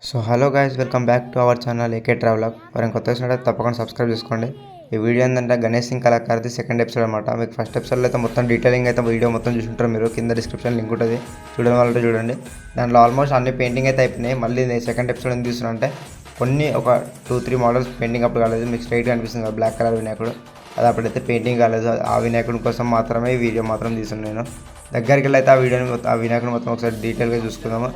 So hello guys, welcome back to our channel AK traveller. ఎవరైనా కొత్త వచ్చినట్టు తప్పకుండా సబ్స్క్రైబ్ చేసుకోండి. ఈ వీడియో ఏంటంటే గణేష్ సింగ్ కళాకారిది సెకండ్ ఎపిసోడ్ అనమాట. మీకు ఫస్ట్ ఎపిసోడ్లో అయితే మొత్తం డీటెయిలింగ్ అయితే వీడియో మొత్తం చూసుంటారు. మీరు కింద డిస్క్రిప్షన్ లింక్ ఉంటుంది, చూడడం వల్ల చూడండి. దాంట్లో ఆల్మోస్ట్ అన్ని పెయింటింగ్ అయితే అయిపోయినాయి. మళ్ళీ సెకండ్ ఎపిసోడ్ ఎందుకు తీస్తున్నా అంటే కొన్ని ఒక 2-3 మోడల్స్ పెయింటింగ్ అప్పుడు కాలేదు. మీకు స్ట్రైట్గా అనిపిస్తుంది కదా బ్లాక్ కలర్ వినాయకుడు, అది అప్పుడైతే పెయింటింగ్ కాలేదు. ఆ వినాయకుడి కోసం మాత్రమే ఈ వీడియో మాత్రం తీసుకున్నాను నేను. దగ్గరికి వెళ్ళి అయితే ఆ వినాయకుడు మొత్తం ఒకసారి డీటెయిల్గా చూసుకుందాము.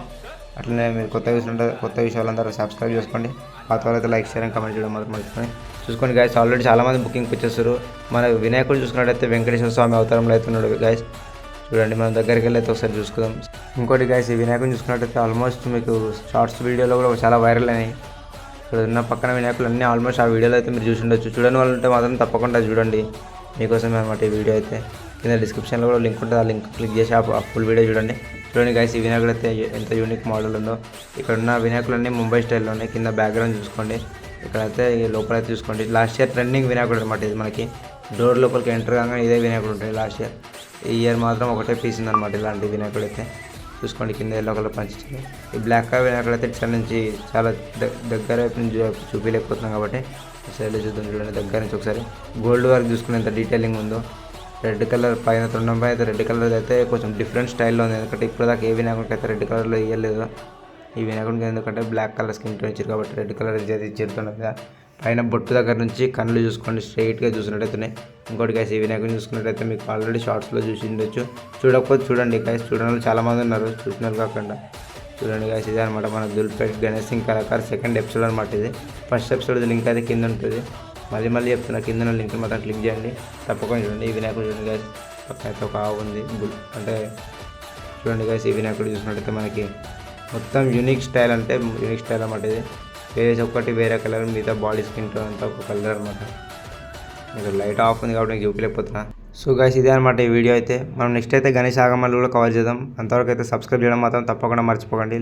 అట్లనే మీరు కొత్త విషయాలందరూ సబ్స్క్రైబ్ చేసుకోండి. పాత వాళ్ళైతే లైక్ షేర్ అండ్ కామెంట్ చేయడం మాత్రం మర్చిపోయి చూసుకోండి గైస్. ఆల్రెడీ చాలామంది బుకింగ్ వచ్చేస్తారు. మన వినాయకుడు చూసుకున్నట్టయితే వెంకటేశ్వర స్వామి అవతారంలో అయితే ఉన్నాడు గైస్. చూడండి, మనం దగ్గరికి వెళ్ళి అయితే ఒకసారి చూసుకుందాం. ఇంకోటి గైస్, ఈ వినాయకుడిని చూసుకున్నట్టయితే ఆల్మోస్ట్ మీకు షార్ట్స్ వీడియోలో కూడా చాలా వైరల్ అయినాయి. ఇక్కడ ఉన్న పక్కన వినాయకులు అన్నీ ఆల్మోస్ట్ ఆ వీడియోలో అయితే మీరు చూసి ఉండొచ్చు. చూడని వాళ్ళు ఉంటే మాత్రం తప్పకుండా చూడండి, మీకోసమే అనమాట ఈ వీడియో అయితే. కింద డిస్క్రిప్షన్లో కూడా లింక్ ఉంటుంది, ఆ లింక్ క్లిక్ చేసి ఆ ఫుల్ వీడియో చూడండి గైస్. ఈ వినాయకుడు అయితే ఎంత యూనిక్ మోడల్ ఉందో. ఇక్కడ ఉన్న వినాయకులన్నీ ముంబై స్టైల్లో ఉన్నాయి. కింద బ్యాక్గ్రౌండ్ చూసుకోండి, ఇక్కడైతే లోపలైతే చూసుకోండి. లాస్ట్ ఇయర్ ట్రెండింగ్ వినాయకుడు అనమాట ఇది. మనకి డోర్ లోపలికి ఎంటర్ కాగానే ఇదే వినాయకుడు ఉంటుంది లాస్ట్ ఇయర్. ఈ ఇయర్ మాత్రం ఒకటే పీస్ ఉందన్నమాట ఇలాంటి వినాయకుడు అయితే. చూసుకోండి, కింద ఎల్లో కలర్ పంచింది. ఈ బ్లాక్ కలర్ వినాయకుడు అయితే ఇట్లా నుంచి చాలా దగ్గర వైపు నుంచి చూపించలేకపోతున్నాం కాబట్టి సైడ్లో చూద్దాం. చూడండి దగ్గర నుంచి ఒకసారి గోల్డ్ వర్క్ చూసుకుని ఎంత డీటెయిలింగ్ ఉందో. రెడ్ కలర్ పైన తొండంపై అయితే రెడ్ కలర్ అయితే కొంచెం డిఫరెంట్ స్టైల్లో ఉంది. ఎందుకంటే ఇప్పుడు దాకా ఏ వినాయకుడికి అయితే రెడ్ కలర్లో ఇవ్వలేదు. ఈ వినాయకుడికి ఎందుకంటే బ్లాక్ కలర్ స్కిన్ టోన్ ఇచ్చారు కాబట్టి రెడ్ కలర్ అయితే ఇచ్చేరుతున్నది. పైన బొట్టు దగ్గర నుంచి కళ్ళు చూసుకోండి, స్ట్రైట్గా చూసినట్టయితే. ఇంకోటి గైస్, ఈ వినాయకుడిని చూసుకున్నట్టయితే మీకు ఆల్రెడీ షార్ట్స్లో చూసి ఉండొచ్చు. చూడకపోతే చూడండి గైస్, చూడడం చాలామంది ఉన్నారు, చూసినారు కాకుండా. చూడండి గైస్, ఇదే అనమాట మన దుల్పేట్ గణేష్ సింగ్ కళాకార్ సెకండ్ ఎపిసోడ్ అనమాట ఇది. ఫస్ట్ ఎపిసోడ్ లింక్ అయితే కింద ఉంటుంది. మళ్ళీ చెప్తున్నా, కింద లింక్ మాత్రం క్లిక్ చేయండి, తప్పకుండా చూడండి. ఈ వినాయకుడు చూడండి గైస్, పక్కన అయితే ఒక ఆవు ఉంది అంటే. చూడండి గైస్, ఈ వినాయకుడు చూసినట్టయితే మనకి మొత్తం యూనిక్ స్టైల్ అంటే యూనిక్ స్టైల్ అనమాట ఇది. ఫేస్ ఒక్కటి వేరే కలర్, మిగతా బాడీ స్కిన్ టోన్ అంతా ఒక కలర్ అనమాట. మీకు లైట్ ఆఫ్ ఉంది కాబట్టి నేను చూపించలేకపోతున్నా. సో గైస్, ఇదే అనమాట ఈ వీడియో అయితే. మనం నెక్స్ట్ అయితే గణేష్ ఆగమనాలు కూడా కవర్ చేద్దాం. అంతవరకు అయితే సబ్స్క్రైబ్ చేయడం మాత్రం తప్పకుండా మర్చిపోకండి.